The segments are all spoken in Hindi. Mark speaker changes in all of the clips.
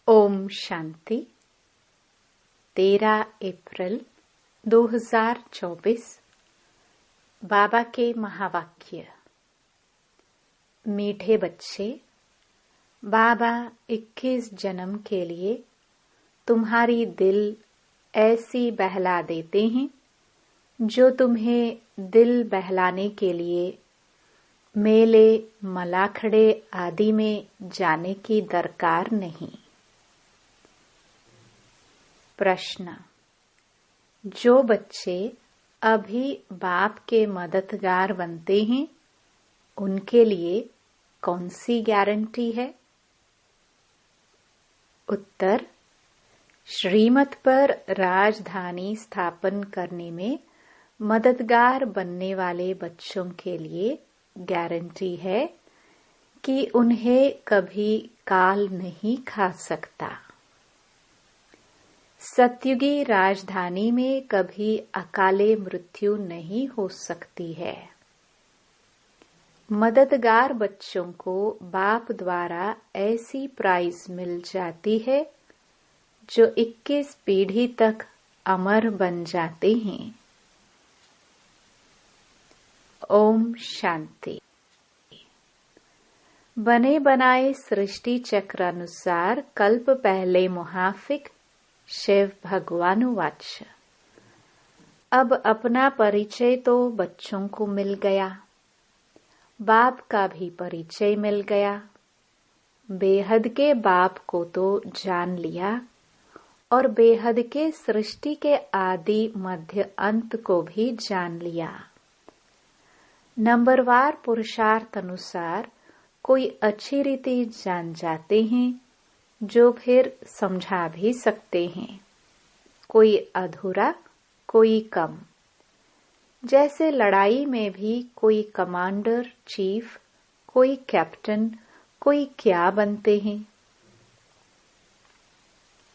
Speaker 1: ओम शांति। 13 अप्रैल 2024। बाबा के महावाक्य। मीठे बच्चे, बाबा 21 जन्म के लिए तुम्हारी दिल ऐसी बहला देते हैं जो तुम्हें दिल बहलाने के लिए मेले, मलाखड़े आदि में जाने की दरकार नहीं। प्रश्न। जो बच्चे अभी बाप के मददगार बनते हैं उनके लिए कौन सी गारंटी है? उत्तर। श्रीमत पर राजधानी स्थापन करने में मददगार बनने वाले बच्चों के लिए गारंटी है कि उन्हें कभी काल नहीं खा सकता। सतयुगी राजधानी में कभी अकाले मृत्यु नहीं हो सकती है। मददगार बच्चों को बाप द्वारा ऐसी प्राइज मिल जाती है जो 21 पीढ़ी तक अमर बन जाते हैं। ओम शांति। बने बनाए सृष्टि चक्र अनुसार कल्प पहले मुहाफिक शिव भगवान वाच्य। अब अपना परिचय तो बच्चों को मिल गया, बाप का भी परिचय मिल गया। बेहद के बाप को तो जान लिया और बेहद के सृष्टि के आदि मध्य अंत को भी जान लिया। नंबरवार पुरुषार्थ अनुसार कोई अच्छी रीति जान जाते हैं जो फिर समझा भी सकते हैं, कोई अधूरा कोई कम। जैसे लड़ाई में भी कोई कमांडर चीफ, कोई कैप्टन, कोई क्या बनते हैं।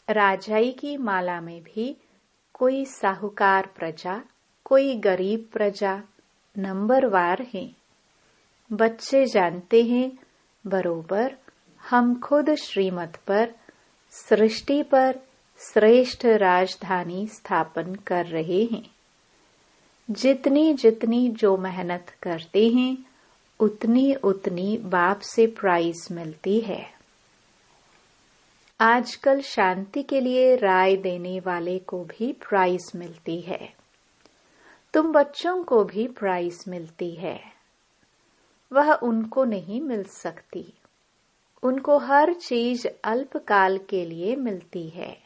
Speaker 1: राजाई की माला में भी कोई साहूकार प्रजा, कोई गरीब प्रजा नंबरवार है। बच्चे जानते हैं बरोबर हम खुद श्रीमत पर, सृष्टि पर श्रेष्ठ राजधानी स्थापन कर रहे हैं। जितनी जितनी जो मेहनत करते हैं उतनी उतनी बाप से प्राइज मिलती है। आजकल शांति के लिए राय देने वाले को भी प्राइज मिलती है। तुम बच्चों को भी प्राइज मिलती है। वह उनको नहीं मिल सकती। उनको हर चीज अल्पकाल के लिए मिलती है।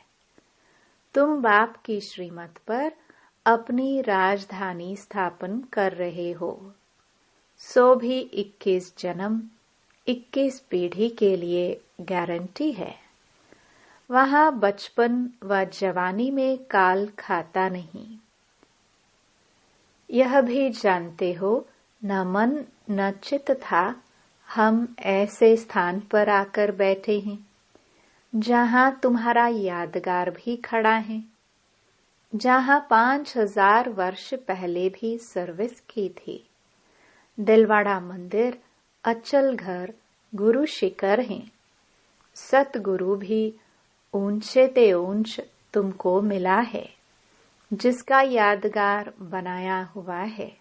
Speaker 1: तुम बाप की श्रीमत पर अपनी राजधानी स्थापन कर रहे हो, सो भी 21 जन्म 21 पीढ़ी के लिए गारंटी है। वहां बचपन व जवानी में काल खाता नहीं। यह भी जानते हो न मन न चित था हम ऐसे स्थान पर आकर बैठे हैं जहां तुम्हारा यादगार भी खड़ा है, जहां 5000 वर्ष पहले भी सर्विस की थी। दिलवाड़ा मंदिर, अचल घर, गुरु शिखर हैं। सतगुरु भी ऊंचे ते ऊंच तुमको मिला है, जिसका यादगार बनाया हुआ है।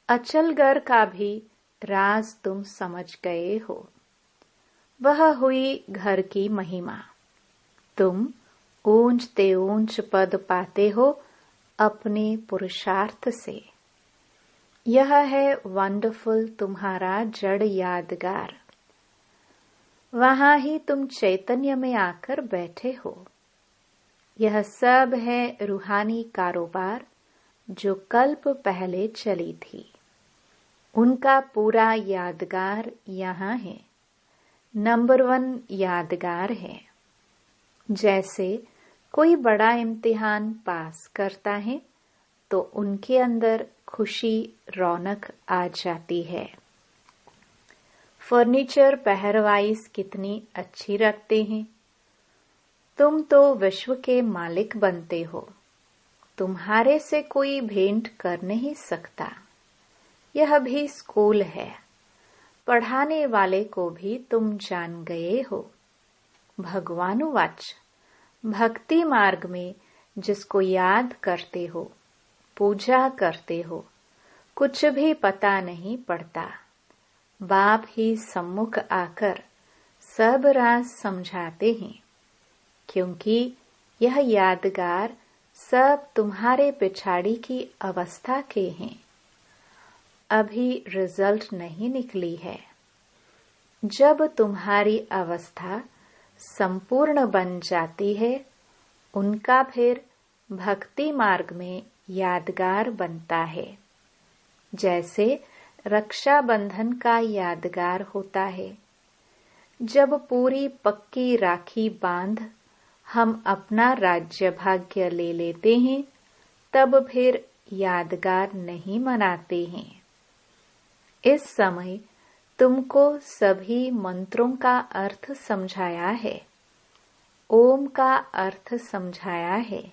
Speaker 1: अचलगर का भी राज तुम समझ गए हो। वह हुई घर की महिमा। तुम ऊंच ते ऊंच पद पाते हो अपने पुरुषार्थ से। यह है वंडरफुल तुम्हारा जड़ यादगार। वहां ही तुम चैतन्य में आकर बैठे हो। यह सब है रूहानी कारोबार जो कल्प पहले चली थी। उनका पूरा यादगार यहाँ है। नंबर 1 यादगार है। जैसे कोई बड़ा इम्तिहान पास करता है तो उनके अंदर खुशी रौनक आ जाती है। फर्नीचर पहरवाइज कितनी अच्छी रखते हैं। तुम तो विश्व के मालिक बनते हो। तुम्हारे से कोई भेंट कर नहीं सकता। यह भी स्कूल है। पढ़ाने वाले को भी तुम जान गए हो। भगवानुवाच। भक्ति मार्ग में जिसको याद करते हो, पूजा करते हो, कुछ भी पता नहीं पड़ता। बाप ही सम्मुख आकर सब राज समझाते हैं, क्योंकि यह यादगार सब तुम्हारे पिछाड़ी की अवस्था के हैं। अभी रिजल्ट नहीं निकली है। जब तुम्हारी अवस्था संपूर्ण बन जाती है, उनका फिर भक्ति मार्ग में यादगार बनता है। जैसे रक्षाबंधन का यादगार होता है। जब पूरी पक्की राखी बांध हम अपना राज्य भाग्य ले लेते हैं, तब फिर यादगार नहीं मनाते हैं। इस समय तुमको सभी मंत्रों का अर्थ समझाया है। ओम का अर्थ समझाया है।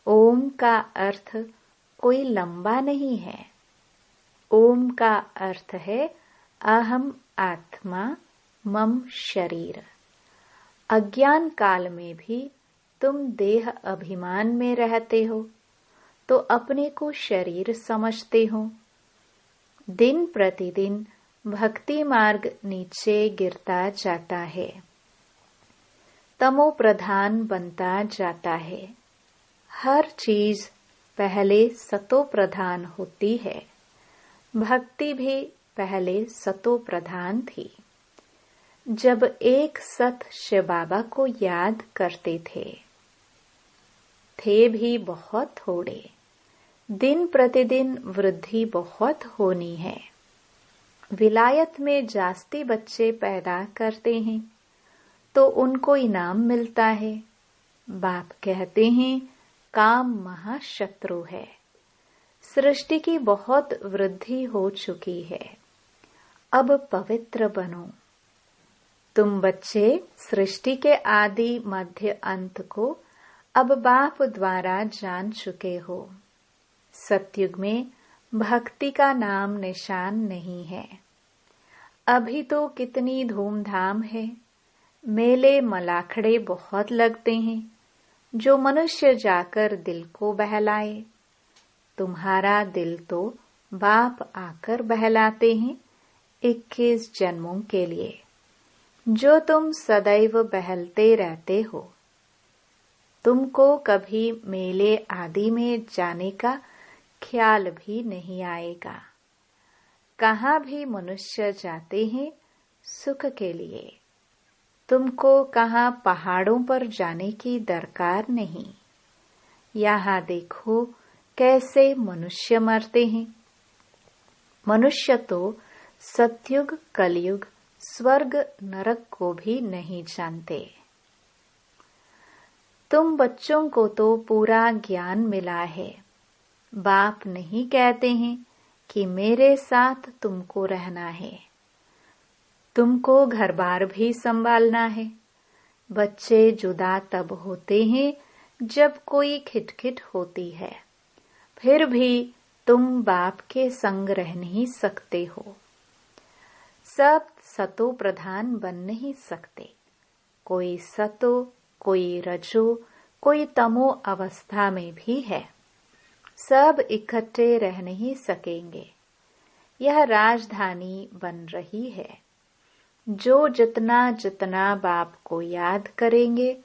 Speaker 1: ओम का अर्थ कोई लंबा नहीं है। ओम का अर्थ है अहम आत्मा मम शरीर। अज्ञान काल में भी तुम देह अभिमान में रहते हो, तो अपने को शरीर समझते हो। दिन प्रतिदिन भक्ति मार्ग नीचे गिरता जाता है, तमो प्रधान बनता जाता है। हर चीज पहले सतो प्रधान होती है। भक्ति भी पहले सतो प्रधान थी। जब एक सत शिव बाबा को याद करते थे भी बहुत थोड़े। दिन प्रतिदिन वृद्धि बहुत होनी है। विलायत में जास्ती बच्चे पैदा करते हैं तो उनको इनाम मिलता है। बाप कहते हैं काम महाशत्रु है। सृष्टि की बहुत वृद्धि हो चुकी है, अब पवित्र बनो। तुम बच्चे सृष्टि के आदि मध्य अंत को अब बाप द्वारा जान चुके हो। सतयुग में भक्ति का नाम निशान नहीं है। अभी तो कितनी धूमधाम है। मेले मलाखड़े बहुत लगते हैं, जो मनुष्य जाकर दिल को बहलाए। तुम्हारा दिल तो बाप आकर बहलाते हैं 21 जन्मों के लिए, जो तुम सदैव बहलते रहते हो। तुमको कभी मेले आदि में जाने का ख्याल भी नहीं आएगा। कहाँ भी मनुष्य जाते हैं सुख के लिए। तुमको कहाँ पहाड़ों पर जाने की दरकार नहीं। यहाँ देखो कैसे मनुष्य मरते हैं। मनुष्य तो सतयुग कलयुग स्वर्ग नरक को भी नहीं जानते। तुम बच्चों को तो पूरा ज्ञान मिला है। बाप नहीं कहते हैं कि मेरे साथ तुमको रहना है। तुमको घर बार भी संभालना है। बच्चे जुदा तब होते हैं जब कोई खिटखिट होती है। फिर भी तुम बाप के संग रह नहीं सकते हो। सब सतो प्रधान बन नहीं सकते। कोई सतो, कोई रजो, कोई तमो अवस्था में भी है। सब इकट्ठे रह नहीं सकेंगे। यह राजधानी बन रही है। जो जितना जितना बाप को याद करेंगे,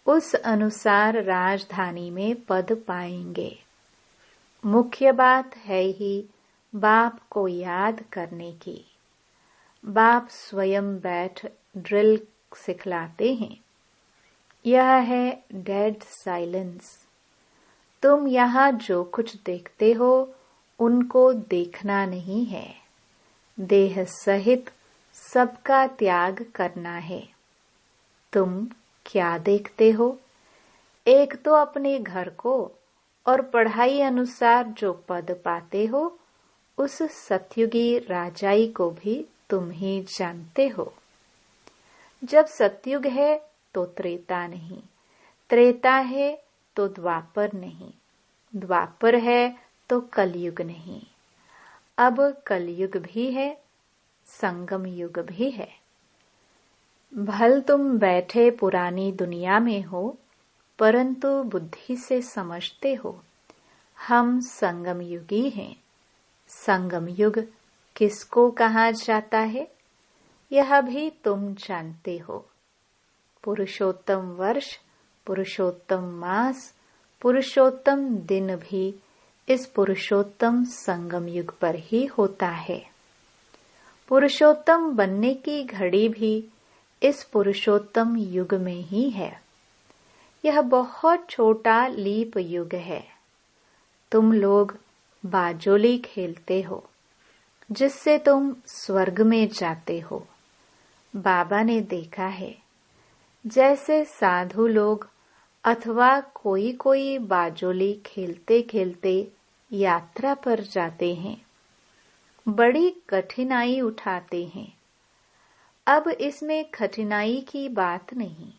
Speaker 1: उस अनुसार राजधानी में पद पाएंगे। मुख्य बात है ही बाप को याद करने की। बाप स्वयं बैठ ड्रिल सिखलाते हैं। यह है डेड साइलेंस। तुम यहाँ जो कुछ देखते हो, उनको देखना नहीं है। देह सहित सबका त्याग करना है। तुम क्या देखते हो? एक तो अपने घर को और पढ़ाई अनुसार जो पद पाते हो, उस सतयुगी राजाई को भी तुम ही जानते हो। जब सतयुग है तो त्रेता नहीं, त्रेता है तो द्वापर नहीं, द्वापर है तो कलयुग नहीं। अब कलयुग भी है, संगम युग भी है। भल तुम बैठे पुरानी दुनिया में हो, परंतु बुद्धि से समझते हो हम संगम युगी हैं। संगम युग किसको कहा जाता है, यह भी तुम जानते हो। पुरुषोत्तम वर्ष, पुरुषोत्तम मास, पुरुषोत्तम दिन भी इस पुरुषोत्तम संगम युग पर ही होता है। पुरुषोत्तम बनने की घड़ी भी इस पुरुषोत्तम युग में ही है। यह बहुत छोटा लीप युग है। तुम लोग बाजोली खेलते हो, जिससे तुम स्वर्ग में जाते हो। बाबा ने देखा है, जैसे साधु लोग अथवा कोई बाजोली खेलते खेलते यात्रा पर जाते हैं, बड़ी कठिनाई उठाते हैं। अब इसमें कठिनाई की बात नहीं,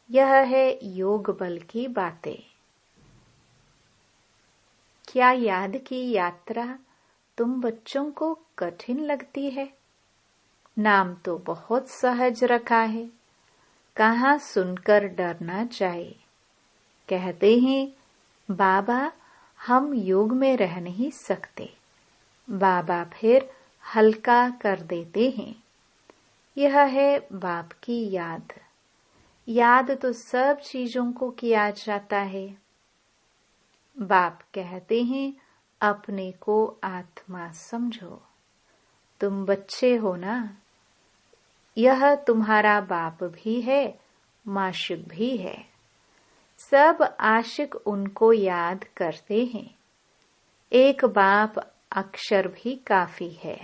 Speaker 1: यह है योग बल की बातें। क्या याद की यात्रा तुम बच्चों को कठिन लगती है? नाम तो बहुत सहज रखा है, कहाँ सुनकर डरना चाहिए। कहते हैं बाबा हम योग में रह नहीं सकते। बाबा फिर हल्का कर देते हैं। यह है बाप की याद। याद तो सब चीजों को किया जाता है। बाप कहते हैं अपने को आत्मा समझो। तुम बच्चे हो ना, यह तुम्हारा बाप भी है, माशिक भी है। सब आशिक उनको याद करते हैं। एक बाप अक्षर भी काफी है।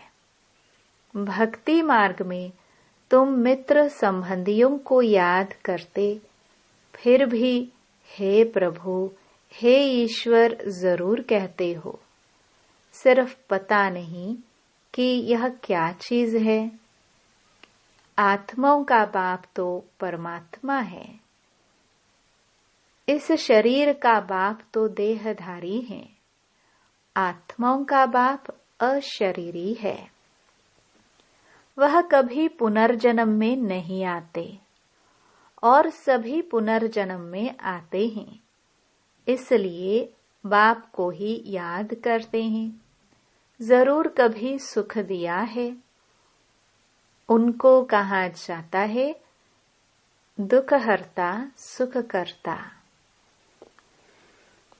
Speaker 1: भक्ति मार्ग में तुम मित्र संबंधियों को याद करते, फिर भी हे प्रभु, हे ईश्वर जरूर कहते हो। सिर्फ पता नहीं कि यह क्या चीज है। आत्माओं का बाप तो परमात्मा है। इस शरीर का बाप तो देहधारी है। आत्माओं का बाप अशरीरी है। वह कभी पुनर्जन्म में नहीं आते और सभी पुनर्जन्म में आते हैं। इसलिए बाप को ही याद करते हैं। जरूर कभी सुख दिया है। उनको कहा जाता है दुख हरता सुख करता,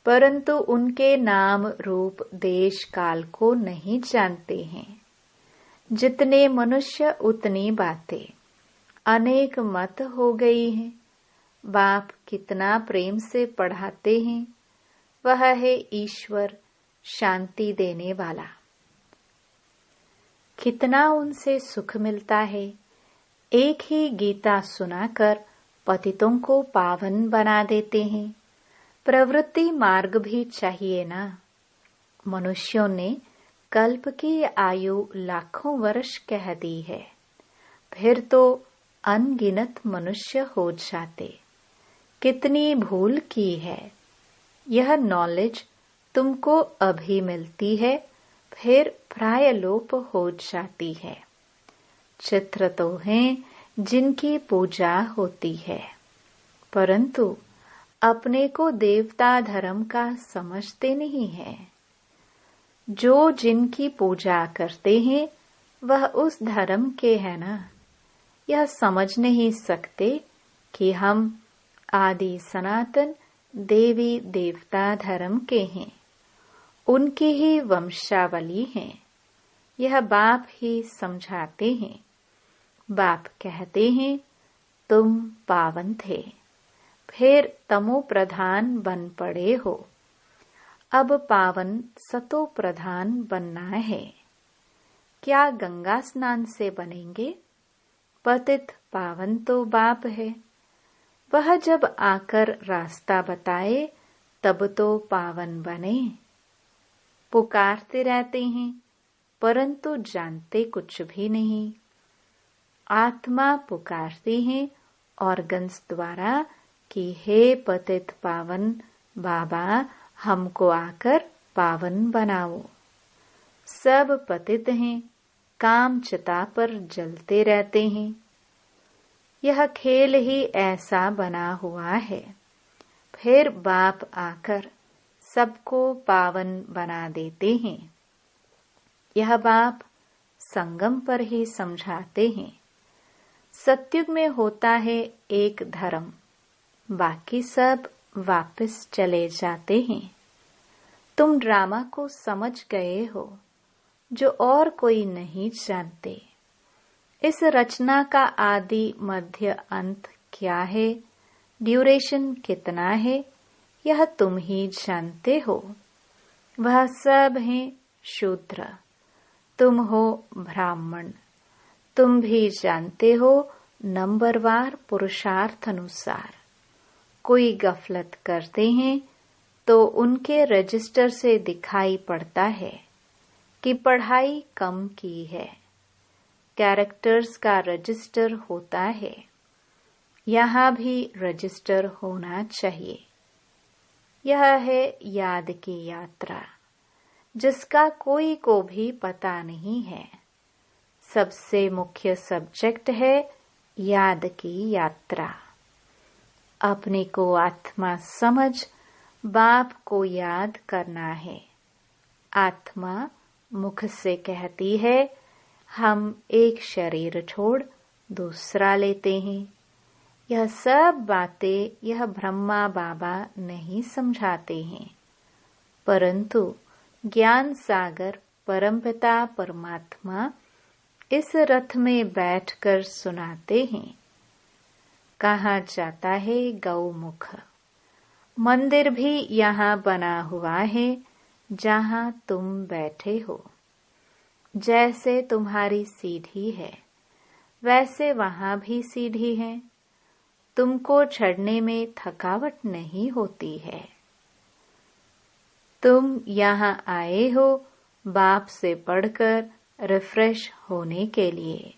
Speaker 1: परंतु उनके नाम रूप देश काल को नहीं जानते हैं। जितने मनुष्य उतनी बातें, अनेक मत हो गई हैं। बाप कितना प्रेम से पढ़ाते हैं। वह है ईश्वर, शांति देने वाला। कितना उनसे सुख मिलता है। एक ही गीता सुनाकर पतितों को पावन बना देते हैं। प्रवृत्ति मार्ग भी चाहिए ना। मनुष्यों ने कल्प की आयु लाखों वर्ष कह दी है, फिर तो अनगिनत मनुष्य हो जाते। कितनी भूल की है। यह नॉलेज तुमको अभी मिलती है, फिर प्राय लोप हो जाती है। चित्र तो हैं जिनकी पूजा होती है, परंतु अपने को देवता धर्म का समझते नहीं है। जो जिनकी पूजा करते हैं वह उस धर्म के हैं ना। यह समझ नहीं सकते कि हम आदि सनातन देवी देवता धर्म के हैं, उनकी ही वंशावली हैं। यह बाप ही समझाते हैं। बाप कहते हैं तुम पावन थे, फिर तमो प्रधान बन पड़े हो। अब पावन सतो प्रधान बनना है। क्या गंगा स्नान से बनेंगे? पतित पावन तो बाप है। वह जब आकर रास्ता बताए तब तो पावन बने। पुकारते रहते हैं, परंतु जानते कुछ भी नहीं। आत्मा पुकारती है ऑर्गन्स द्वारा कि हे पतित पावन बाबा, हमको आकर पावन बनाओ। सब पतित हैं, काम चिता पर जलते रहते हैं। यह खेल ही ऐसा बना हुआ है। फिर बाप आकर सबको पावन बना देते हैं। यह बाप संगम पर ही समझाते हैं। सतयुग में होता है एक धर्म, बाकी सब वापस चले जाते हैं। तुम ड्रामा को समझ गए हो, जो और कोई नहीं जानते। इस रचना का आदि मध्य अंत क्या है, ड्यूरेशन कितना है, यह तुम ही जानते हो। वह सब हैं शूद्र, तुम हो ब्राह्मण। तुम भी जानते हो नंबरवार पुरुषार्थ अनुसार। कोई गफलत करते हैं तो उनके रजिस्टर से दिखाई पड़ता है कि पढ़ाई कम की है। कैरेक्टर्स का रजिस्टर होता है, यहाँ भी रजिस्टर होना चाहिए। यह है याद की यात्रा, जिसका कोई को भी पता नहीं है। सबसे मुख्य सब्जेक्ट है याद की यात्रा। अपने को आत्मा समझ बाप को याद करना है। आत्मा मुख से कहती है, हम एक शरीर छोड़ दूसरा लेते हैं। यह सब बातें यह ब्रह्मा बाबा नहीं समझाते हैं, परंतु ज्ञान सागर परमपिता परमात्मा इस रथ में बैठकर सुनाते हैं। कहा जाता है गौमुख। मंदिर भी यहाँ बना हुआ है जहाँ तुम बैठे हो। जैसे तुम्हारी सीढ़ी है, वैसे वहाँ भी सीढ़ी है। तुमको चढ़ने में थकावट नहीं होती है। तुम यहाँ आए हो बाप से पढ़कर रिफ्रेश होने के लिए।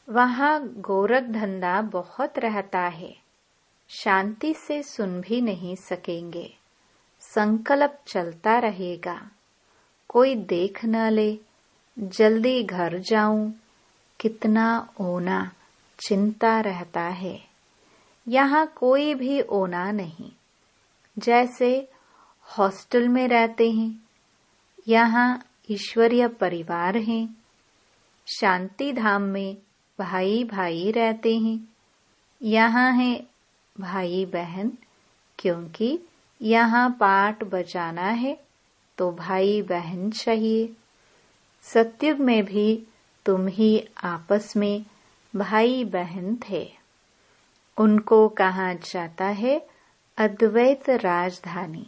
Speaker 1: वहाँ गोरख धंधा बहुत रहता है, शांति से सुन भी नहीं सकेंगे। संकल्प चलता रहेगा, कोई देख न ले, जल्दी घर जाऊं, कितना ओना, चिंता रहता है। यहाँ कोई भी ओना नहीं, जैसे हॉस्टल में रहते हैं। यहाँ ईश्वरीय परिवार हैं। शांति धाम में भाई भाई रहते हैं। यहाँ है भाई बहन, क्योंकि यहाँ पाठ बजाना है तो भाई बहन चाहिए। सतयुग में भी तुम ही आपस में भाई बहन थे। उनको कहा जाता है अद्वैत राजधानी।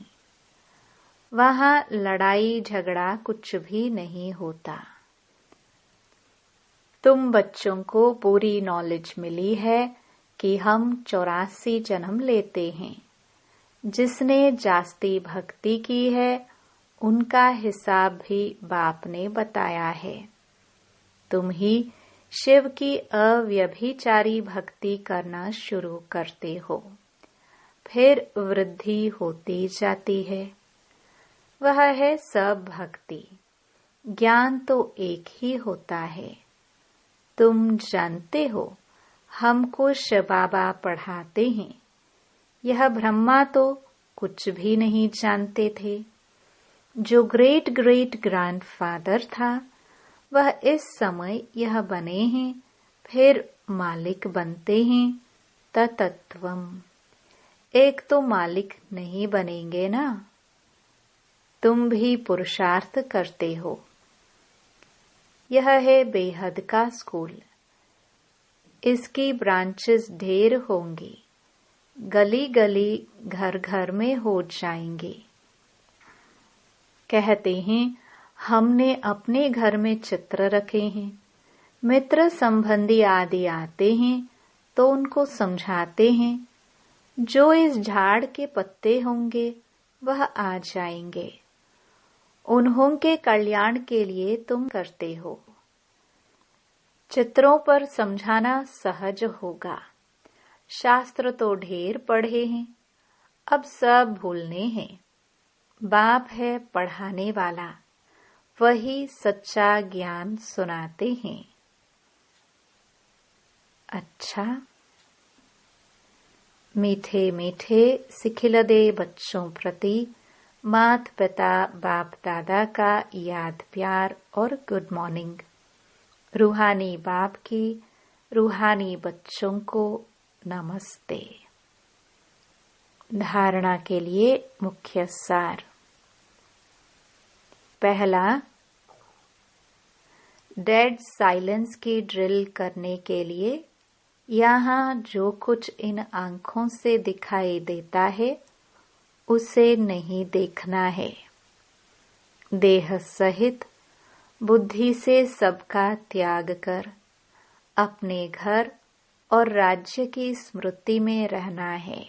Speaker 1: वहाँ लड़ाई झगड़ा कुछ भी नहीं होता। तुम बच्चों को पूरी नॉलेज मिली है कि हम 84 जन्म लेते हैं। जिसने जास्ती भक्ति की है उनका हिसाब भी बाप ने बताया है। तुम ही शिव की अव्यभिचारी भक्ति करना शुरू करते हो, फिर वृद्धि होती जाती है। वह है सब भक्ति। ज्ञान तो एक ही होता है। तुम जानते हो हमको शिव बाबा पढ़ाते हैं। यह ब्रह्मा तो कुछ भी नहीं जानते थे। जो ग्रेट ग्रेट ग्रैंडफादर था वह इस समय यह बने हैं, फिर मालिक बनते हैं। तत्त्वम। एक तो मालिक नहीं बनेंगे ना। तुम भी पुरुषार्थ करते हो। यह है बेहद का स्कूल। इसकी ब्रांचेस ढेर होंगी, गली गली घर घर में हो जाएंगे। कहते हैं हमने अपने घर में चित्र रखे हैं। मित्र संबंधी आदि आते हैं तो उनको समझाते हैं। जो इस झाड़ के पत्ते होंगे वह आ जाएंगे। उन्हों के कल्याण के लिए तुम करते हो। चित्रों पर समझाना सहज होगा। शास्त्र तो ढेर पढ़े हैं, अब सब भूलने हैं। बाप है पढ़ाने वाला, वही सच्चा ज्ञान सुनाते हैं। अच्छा। मीठे मीठे सिखिलदे बच्चों प्रति माता पिता बाप दादा का याद प्यार और गुड मॉर्निंग। रूहानी बाप की रूहानी बच्चों को नमस्ते। धारणा के लिए मुख्य सार। पहला, डेड साइलेंस की ड्रिल करने के लिए यहाँ जो कुछ इन आंखों से दिखाई देता है उसे नहीं देखना है। देह सहित बुद्धि से सबका त्याग कर अपने घर और राज्य की स्मृति में रहना है।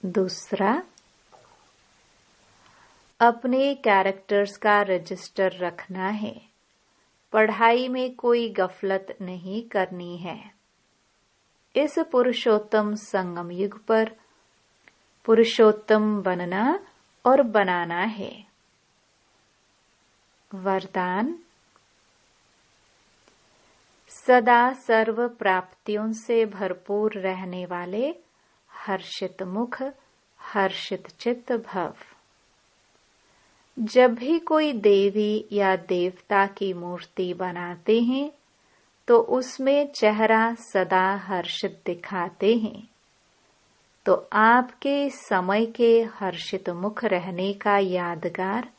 Speaker 1: दूसरा, अपने कैरेक्टर्स का रजिस्टर रखना है। पढ़ाई में कोई गफलत नहीं करनी है। इस पुरुषोत्तम संगम युग पर पुरुषोत्तम बनना और बनाना है। वरदान, सदा सर्व प्राप्तियों से भरपूर रहने वाले हर्षित मुख हर्षित चित्त भव। जब भी कोई देवी या देवता की मूर्ति बनाते हैं तो उसमें चेहरा सदा हर्षित दिखाते हैं, तो आपके समय के हर्षित मुख रहने का यादगार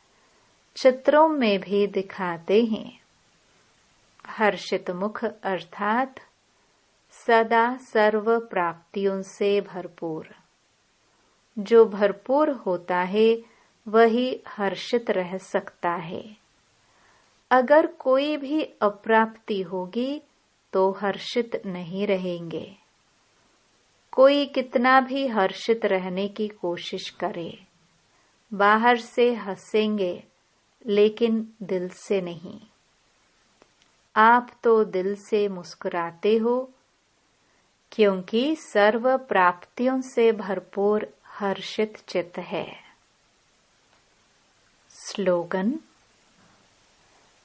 Speaker 1: चित्रों में भी दिखाते हैं। हर्षित मुख अर्थात सदा सर्व प्राप्तियों से भरपूर। जो भरपूर होता है वही हर्षित रह सकता है। अगर कोई भी अप्राप्ति होगी तो हर्षित नहीं रहेंगे। कोई कितना भी हर्षित रहने की कोशिश करे, बाहर से हंसेंगे लेकिन दिल से नहीं। आप तो दिल से मुस्कुराते हो क्योंकि सर्व प्राप्तियों से भरपूर हर्षित चित्त है। स्लोगन,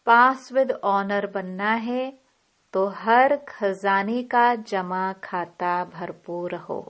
Speaker 1: पास विद ऑनर बनना है तो हर खजाने का जमा खाता भरपूर हो।